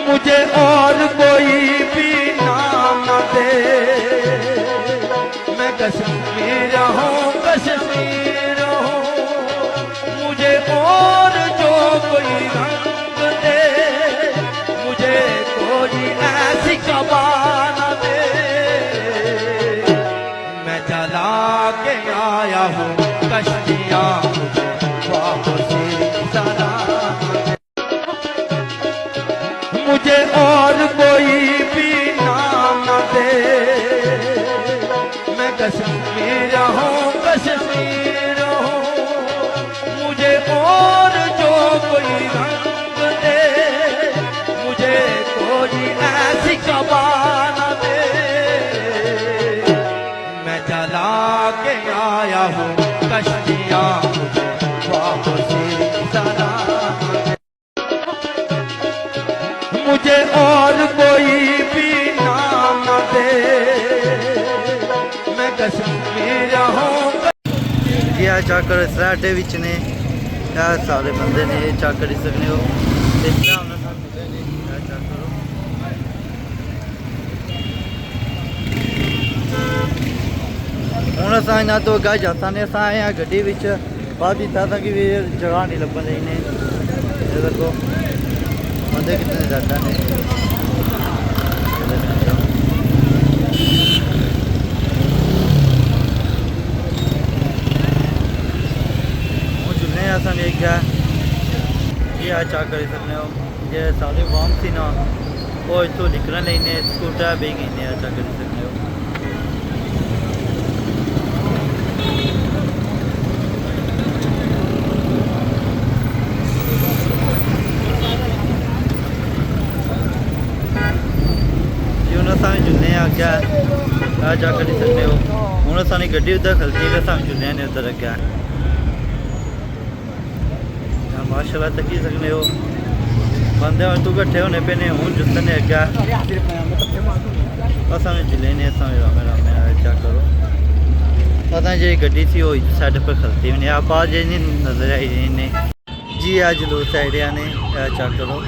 मुझे और कोई भी नाम न दे, मैं कश्मीर हूँ कश्मीर हूँ, मुझे और जो कोई रंग दे, मुझे कोई ऐसी कबा न दे, मैं जला के आया हूँ कश्तियाँ, मुझे वापसी सना, मुझे और कोई भी नाम न दे, मैं कश्मीर हूँ कश्मीर हूँ, मुझे और जो कोई रंग दे, मुझे कोई ऐसी कबा न दे, मैं जला के आया हूँ कश्तियाँ, मुझे वापसी सना, मुझे और कोई भी नाम न दे, मैं कश्मीर हूँ। यह चाकर सराटे विच ने सारे बंदे ने चाकर ही सकने हो हूँ असा इन्हों तो अगर जा सकते अस आए हैं गड्डी बाद दिता कि जगह नहीं लभन रही ने देखो बंदे कितने ज़्यादा ने चुने असा नहीं क्या ये चा कर सकने हो जे सारे वाम सी ना वो इतों निकलन लेने स्कूटर बे गए चा कर सकने हो जुलने आग्या जा कर सकते हो हूँ सानी गड्डी उधर खलती है साम जुलने ने उधर अग्या माशाल्लाह तकी सकने हो बंदे तू कट्ठे होने पे ने हूँ जुलने अग्या असा जिले ने क्या करो पता जी गड्डी थी वो साइड पर खलती भी नहीं आप आज नहीं नजर आई इन्हें जी आज जुलूस साइड ने क्या करो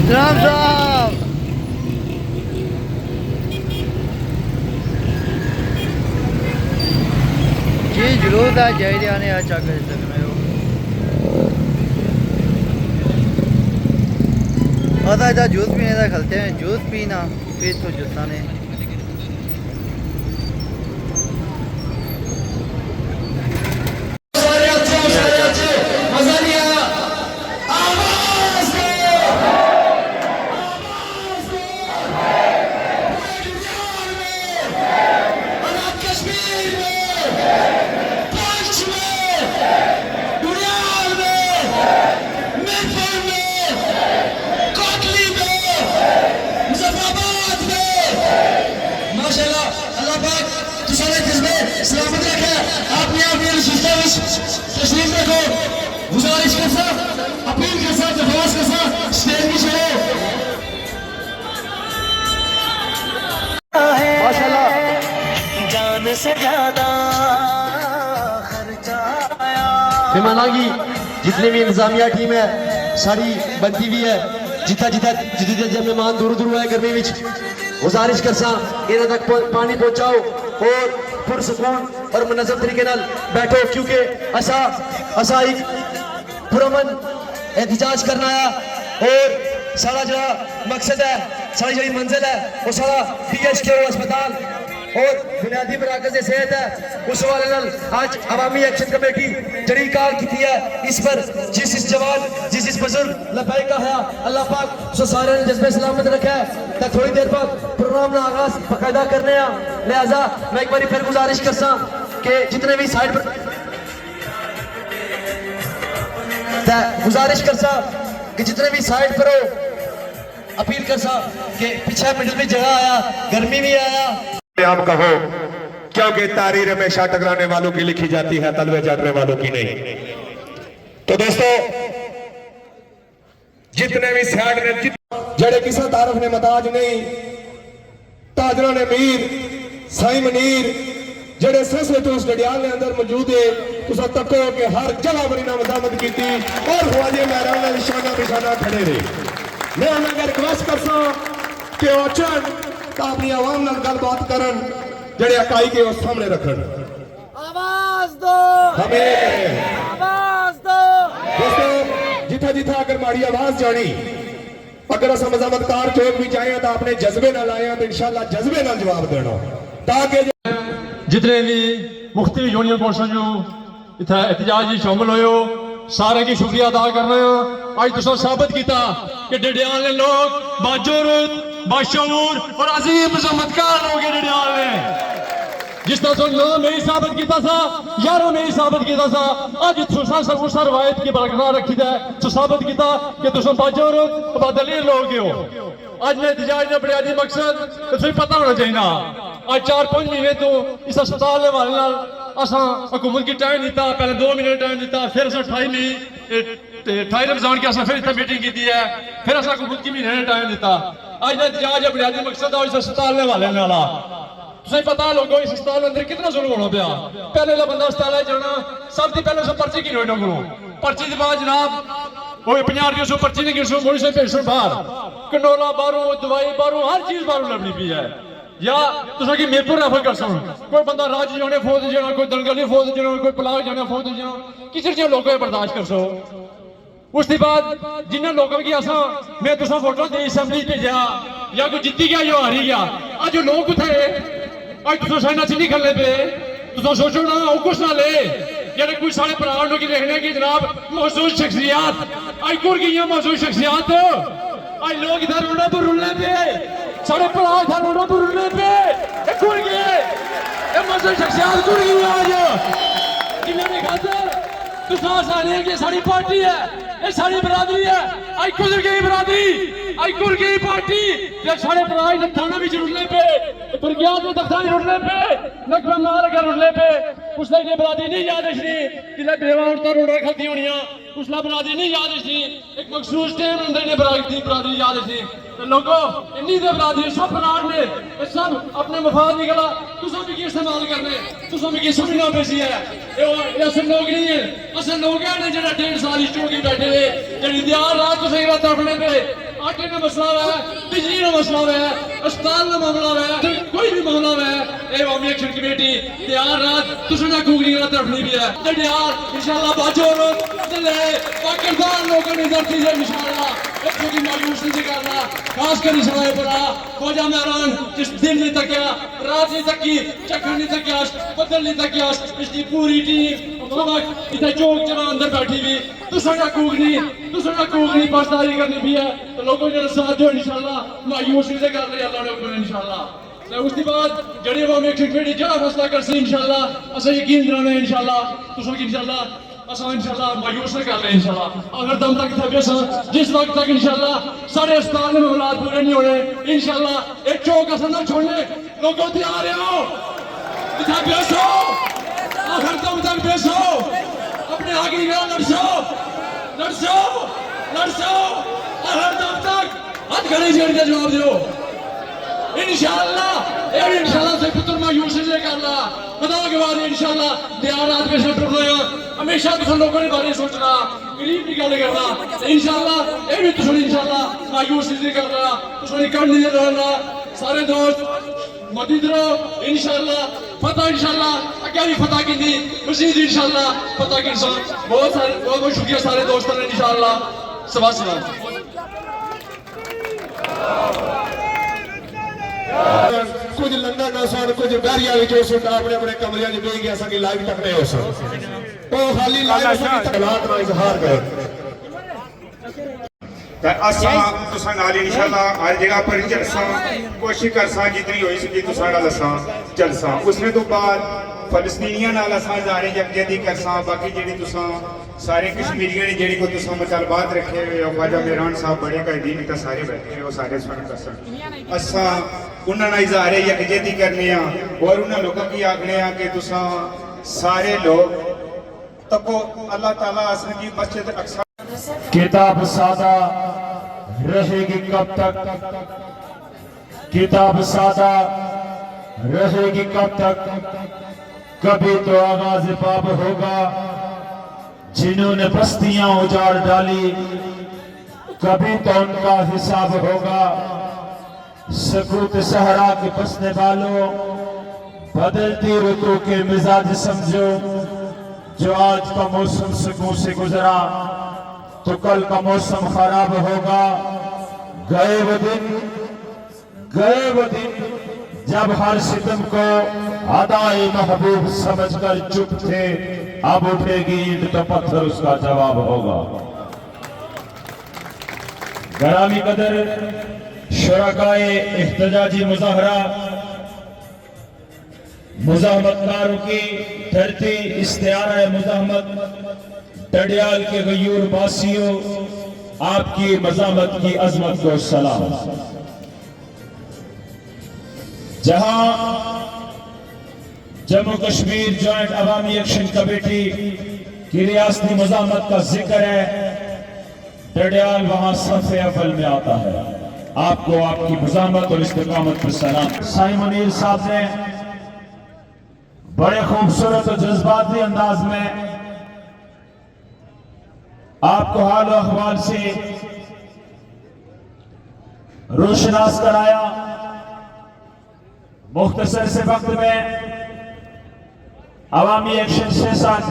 राम साहब जी जरूर है जाए आने अच्छा कर सकते हो पता इधर जूस पीने का खलते हैं जूस पीना फिर तो जूसा ने सलामत रखे आपने तशरीफ रखो गुजारिश के साथ अपील के साथ दरख्वास्त के साथ स्टेज की छोड़ो माशाल्लाह जान से ज्यादा खर्चाया मेहमाना की जितनी भी इंतजामिया टीम है सारी बनती हुई है जितना जितना जितने जब मेहमान दूर दूर आए गर्मी में गुजारिश कर सा इन्हें तक पानी पहुंचाओ और पुरसकून और मुनज़्ज़म तरीके नाल बैठो क्योंकि असा एक पुरअमन एहतजाज करना है और सारा जो मकसद है सारी जो मंजिल है वो सारा PHK अस्पताल और बुनियादी मराकज़ सेहत है उस हवाले नाल आज अवामी एक्शन कमेटी जड़ी कार की है इस पर जिस जवान जिस बुजुर्ग लबैक का है अल्लाह पाक सो सारे जज्बे सलामत रखे तो थोड़ी देर बाद प्रोग्राम का आगाज बाकायदा करने लिहाजा मैं एक बार फिर गुजारिश कर सा कि जितने भी साइड पर गुजारिश कर सा कि जितने भी साइड पर हो अपील कर सा कि पीछे मिडिल में जगह आया, गर्मी भी आया। आप कहो, क्योंकि तारीर हमेशा टकराने वालों की लिखी जाती है, तलवे चढ़ने वालों की नहीं। तो दोस्तों, जितने भी सियाड़ ने जड़े किसा तारफ ने मताज नहीं, ताजरा ने मीर साई मनीर जड़े सिलसिले तो उस गडियाल ने अंदर मौजूद है, तुसा तको कि हर जगह बड़ी ना मदामत की थी और ख्वाजे महरान ने निशाना बिशाना खड़े रहे। मैं उन्हें रिक्वेस्ट करसा कि ओचन तो अपनी आवाम नाल गलबात करन, जड़े अकाई के उस सामने रखन। आवाज दो, हमें आवाज दो। दोस्तों, जिथा जिथा अगर माड़ी आवाज जानी, अगर अस मजामतकार चौक भी जाए तो अपने जज्बे नाल आए तो इंशाल्लाह जज्बे नाल जवाब देना, ताकि जितने भी मुख्तलिफ यूनियन कौंसल जो इतना एहतजाज में शामिल हो, सारे की शुक्रिया अदा कर रहे हैं। आज तुम साबित किया कि डडियाल ने लोग बाजोरुत बाशऊर और अजीम मजम्मतकार लोग डडियाल ने, जिस तरह से 9 मई साबित किया था, 11 मई साबित किया था, आज उस रवायत की बरकरार रखी है, तो साबित किया कि तुम बाजोरुत बादलीर लोग हो। आज ने एहतजाज ने बुनियादी मकसद तुम्हें पता होना चाहिए। आज 4-5 महीने तो इस अस्पताल के हवाले नाल असा हुकूमत की टाइम दिता, पहले 2 महीने टाइम दिता, फिर अस 28 रमजान की असा फिर इतना मीटिंग की है, फिर असा हुकूमत की महीने ने टाइम दिता। आज ने एहतजाज बुनियादी मकसद इस अस्पताल के हवाले नाल तुम्हें पता लोगों इस अस्पताल के अंदर कितना जुल्म होना पाया। पहले ला बंदा अस्पताल जाना, सब दी पहले उस पर्ची की नोट करो, पर्ची के बाद जनाब वो 50 रुपये सौ पर्ची नहीं गिनसो, मोड़ी से भेजो बाहर, कंडोला बाहरों, दवाई बाहरों, हर चीज बाहरों लभनी पी है। या तुसा की मीरपुर रेफर कर सो, कोई बंदा राजी जाने फौज जाना, कोई दंगली फौज जाना, कोई पलाग जाना फौज जाना, किसी चीज लोगों बर्दाश्त कर सो। उसके बाद जिन्हें लोगों की असा मैं तुसा फोटो दी असेंबली भेजा, या कोई जीती गया या हारी गया, आज लोग कुत्थे आज तुसा साइना च नहीं खले पे, तुसा सोचो ना वो कुछ ना ले जेडे कोई सारे भरा की देखने की जनाब मौजूद शख्सियात आज कुर गई मौजूद शख्सियात, आज लोग इधर रोडों पर रुलने पे, सारे भरा इधर रोडों पर रुलने पे कुर गए, मौजूद शख्सियात कुर गई आज जिन्हें खातर तुसा सारे की सारी पार्टी है, ये सारी बरादरी है, आज गुजर गई बरादरी, आज गुजर गई पार्टी, ये सारे भरा थाना भी रुलने पे, प्रज्ञात में तख्तानी रुलने पे, नकबा मार कर रुलने पे, उसने ये बरादरी नहीं याद रखनी, जिन्हें बेवा औरतें रोड़ा खाती होनी, उसला बरादरी नहीं याद रखनी, एक मखसूस टाइम अंदर ने बरादरी याद रखनी। तो लोगों इन्नी दे बरादरी सब बराद ने, सब अपने मफाद निकला, तुसा भी की इस्तेमाल करने, तुसा भी की समझना पेशी है, ये असल लोग नहीं है, असल लोग हैं जो 1.5 साल चौकी बैठे हुए, जड़ी दियार रात तो सही रात अपने पे, आटे का मसला है, बिजली का मसला है, अस्पताल का मामला है, कोई भी मामला है, ये अवामी एक्शन कमेटी दियार रात तुसा ना कुगली रात अपनी भी है, दियार इंशाल्लाह बाजो चले, पाकिस्तान लोगों ने धरती से इंशाल्लाह एक छोटी मायूस नहीं करना, खासकर इस राय पर ख्वाजा महरान जिस दिन नहीं तकिया, रात नहीं तकी, चक्कर नहीं तकिया, बदल नहीं तकिया, इसकी पूरी टीम इधर चौक जमा अंदर बैठी हुई, तुसा कूगनी पासदारी करनी भी है, तो लोगों ने साथ दो इंशाल्लाह मायूस नहीं कर रहे अल्लाह ने इंशाल्लाह। उसके बाद जड़ी अवामी एक्शन कमेटी जड़ा फैसला कर सी इंशाल्लाह असा यकीन दिलाना है इंशाल्लाह, तुसा की इंशाल्लाह असा इंशाल्लाह मायूस नहीं कर रहे इंशाल्लाह, अगर दम तक थे जिस वक्त तक इंशाल्लाह सारे अस्पताल में मामलात पूरे नहीं होने इंशाल्लाह एक चौक असा ना छोड़ने, लोगों तैयार हो इधर बेसो, आखिर दम तक बेसो, अपने आगे लड़सो लड़सो लड़सो, आखिर दम तक हाथ खड़े जोड़ के जवाब दो इंशाल्लाह से पुत्र मायूस नहीं करना, खुदा के बारे इंशाल्लाह दियार रात के सेंटर होया, हमेशा तुम लोगों ने बारे सोचना, गरीब की गल करना, इंशाल्लाह ये भी तुम इंशाल्लाह मायूस नहीं करना, तुम कम नहीं रहना, सारे दोस्त मदद रहो इंशाल्लाह, फतह इंशाल्लाह अगे भी फतह की दी मजीद इंशाल्लाह फतह की बहुत शुक्रिया सारे दोस्तों ने इंशाल्लाह, सवा सलाम। कुछ लंदन हो सन, कुछ बैरिया हो सन, अपने अपने कमरिया में बह गया सकी लाइव तक नहीं हो सन, तो खाली लाइव तकलात का इजहार करो। असा तुसा नाल इंशाल्लाह हर जगह पर जलसा कोशिश करसा जितनी होई सकी तुसा नाल असा जलसा, उसने तो बाद फलस्तीनियां नाल असां इज़हार यकजहती करसां बाकी जेहड़ी तुसां सारे कश्मीरियों ने जेहड़ी को तुसां मुतालबात रखे हुए हो ख्वाजा मेहरान साहब बड़े कायदीन का सारे बैठे हो सारे सुन करसन असां उन्हां नाल इज़हार यकजहती करने और उन्हां लोगों की आखने कि तुसां सारे लोग तको अल्लाह ताला असन की मस्जिद अक्सा किताब सादा रहेगी कब तक, किताब सादा रहेगी कब तक, कभी तो आगाज पाप होगा जिन्होंने बस्तियां उजाड़ डाली, कभी तो उनका हिसाब होगा। सकूत सहरा के बसने वालों, बदलती ऋतु के मिजाज समझो, जो आज का मौसम सुकून से गुजरा तो कल का मौसम खराब होगा। गए वो दिन जब हर सितम को अदाए महबूब समझकर चुप थे, अब उठेगी ईंट तो पत्थर उसका जवाब होगा। गरामी कदर शुरकाए इhtजाजी मुजाहरा, मुजाहमतकारों की धरती इस्तियारा मुजाहमत, टडियाल के गयूर बासियों, आपकी मजामत की अजमत को सलाम। जहां जम्मू कश्मीर ज्वाइंट अवामी एक्शन कमेटी की रियासती मजामत का जिक्र है, टडियाल वहां सफ़े अव्वल में आता है। आपको आपकी मजामत और इस्तिकामत पर सलाम। साईं मुनीर साहब ने बड़े खूबसूरत और जज्बाती अंदाज में आपको हाल और अहवाल से रोशनास कराया। मुख्तसर से वक्त में अवामी एक्शन से साथ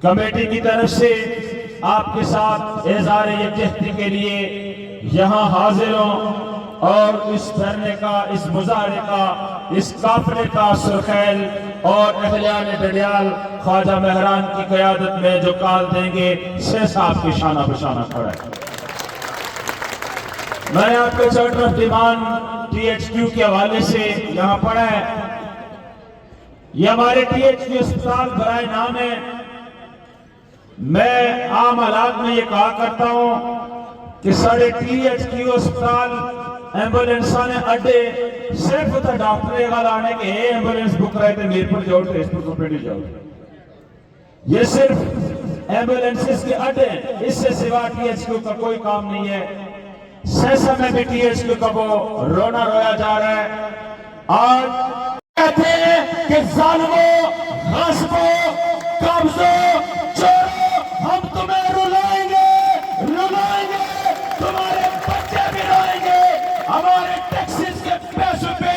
कमेटी की तरफ से आपके साथ इज़हार यकजहती के लिए यहां हाजिर हूं और इस धरने का, इस मुजाहरे का, इस काफिले का सुरखैल और अहलियान टडियाल ख्वाजा मेहरान की क़यादत में जो काल देंगे, शेख साहब की शाना बशाना खड़ा है। मैंने आपके चार्टर ऑफ डिमांड THQ के हवाले से यहां पढ़ा है। ये हमारे THQ अस्पताल बराए नाम है। मैं आम हालात में ये कहा करता हूं कि साढ़े THQ अस्पताल एम्बुलेंस ने अड्डे सिर्फ तो डॉक्टर गल आने के एम्बुलेंस बुक कराए थे मीरपुर जाओ, टेस्टपुर को पेटी जाओ, ये सिर्फ एम्बुलेंसेस के अड्डे, इससे सिवा THQ का कोई काम नहीं है। सहसा में भी THQ का वो रोना रोया जा रहा है। आज कहते हैं कि जालिमों, गासिबों, कब्जों, चोरों, हम तुम्हें रुलाएंगे, तुम्हारे बच्चे भी रोएंगे। हमारे टैक्सेस के पैसों पे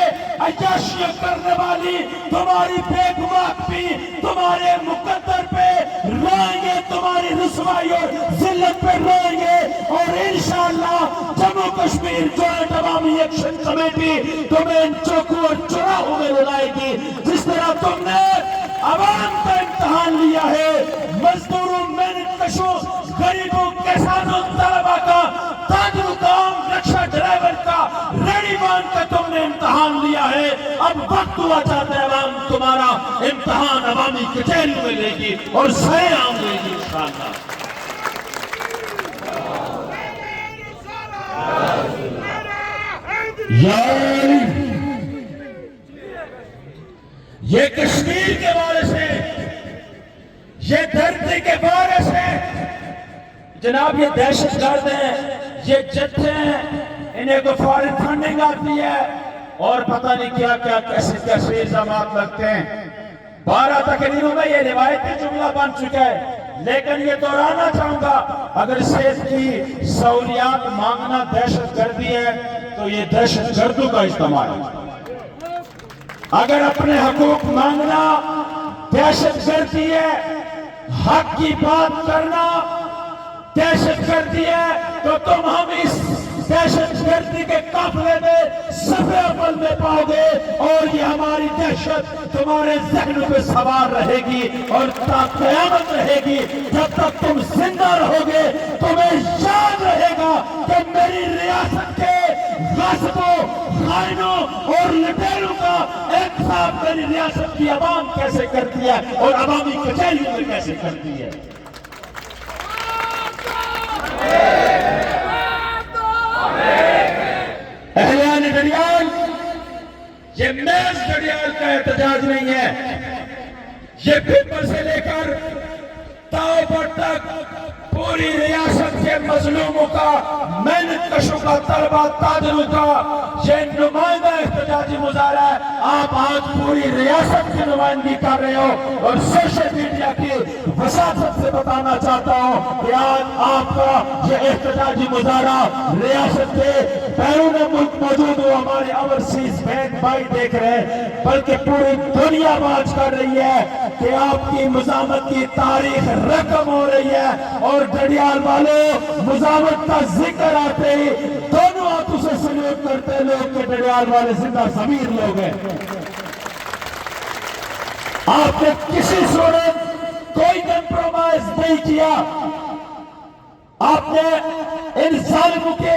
अय्याशियां करने वाली तुम्हारी बेगुमाफी, तुम्हारे मुकद्दर पे रोएंगे, तुम्हारी रुसवाई और जिल्लत पे रोएंगे। और इंशाअल्लाह जम्मू कश्मीर ज्वाइंट अवामी एक्शन कमेटी तुम्हें चौकू और चौराहों में रुलाएगी। जिस तरह तुमने अवाम का इम्तिहान लिया है, मजदूरों, मेहनतकशों, गरीबों, किसानों, तलबा का, ताजरों का, रिक्शा ड्राइवर का, रेडीमान का तुमने इम्तिहान लिया है। अब वक्त हुआ चाहता है अवाम तुम्हारा इम्तिहान अवामी कचहरी में लेगी और सरेआम लेगी इंशाअल्लाह। यार ये कश्मीर के वारिस है, ये धरती के वारिस है जनाब। ये दहशतगर्द हैं, ये जत्थे हैं, इन्हें को फॉरेन फंडिंग आती है और पता नहीं क्या क्या कैसे कैसे इल्जाम लगते हैं। 12 तकरीरों में ये रिवायती जुमला बन चुका है, लेकिन ये दोहराना चाहूंगा, अगर सेहत की सहूलियात मांगना दहशतगर्दी है तो ये दहशतगर्दों का इस्तेमाल है। अगर अपने हकूक मांगना दहशतगर्दी है, हक की बात करना दहशतगर्दी है, तो तुम हम इस दहशतगर्दी के काफिले में सफे अव्वल में पाओगे। और ये हमारी दहशत तुम्हारे जहन पे सवार रहेगी और क़यामत रहेगी। जब तक तुम जिंदा रहोगे तुम्हें याद रहेगा कि मेरी रियासत के गासिबों, खाइनों और लुटेरों का एहतसाब मेरी रियासत की आवाम कैसे करती है और अवामी कचहरियों में कैसे करती है। अहलियान डडियाल, ये मैच डडियाल का एहतजाज नहीं है, ये पीपल से लेकर ताओ तक पूरी रियासत के मजलूमों का, मेहनत कशों का, तलबा ताजरों का ये नुमाइंदा एहतजाजी मुजाहरा है। आप आज पूरी रियासत की नुमाइंदगी कर रहे हो और सोशल मीडिया की वसात से बताना चाहता हूं कि आज आपका ये एहतजाजी मुजाहरा रियासत के बैरून मुल्क मौजूद हो हमारे ओवरसीज बहन भाई देख रहे हैं, बल्कि पूरी दुनिया बात कर रही है कि आपकी मुजामत की तारीख रकम हो रही है। और डडियाल वालों, मुजामत का जिक्र आते ही दोनों हाथों से सल्यूट करते लोग के डडियाल वाले जिंदा जमीर लोग हैं। आपने किसी सूरत कोई कंप्रोमाइज नहीं किया, आपने इन जालिमों के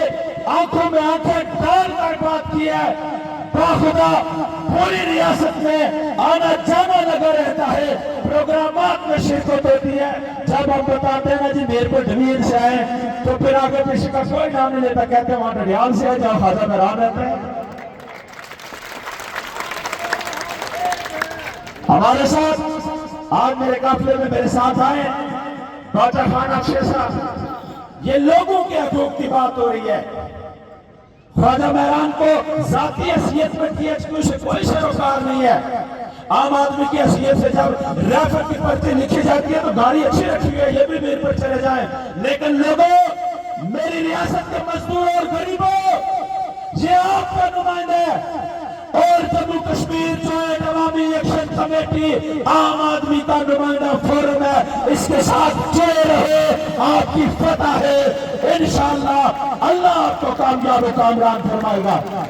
आंखों में आंखें डालकर बात की है। बाखुदा पूरी रियासत में आना जाना लगा रहता है, प्रोग्रामात में शिरकत होती है। जब हम बताते हैं ना जी मीरपुर ढमीर से आए, तो फिर आगे पीछे का कोई नाम नहीं लेता, कहते हैं वहां डडियाल से है जहां ख्वाजा मेहरान रहते हैं। हमारे साथ आज मेरे काफिले में मेरे साथ आए ख्वाजा खान अफशर साहब। ये लोगों के हकूक की बात हो रही है। ख्वाजा मेहरान को जाती हैसियत में THQ से कोई सरोकार नहीं है। आम आदमी की हैसियत से जब रेफर की पर्ची लिखी जाती है तो गाड़ी अच्छी रखी हुई है, ये भी मेरे पर चले जाए। लेकिन लोगों, मेरी रियासत के मजदूर और गरीबों, ये आपका नुमाइंदा है और जम्मू कश्मीर जॉइंट अवामी एक्शन कमेटी आम आदमी का नुमाइंदा फोरम है। इसके साथ जुड़े रहे, आपकी फतह है इंशाअल्लाह। अल्लाह आपको कामयाब कामरान फरमाएगा।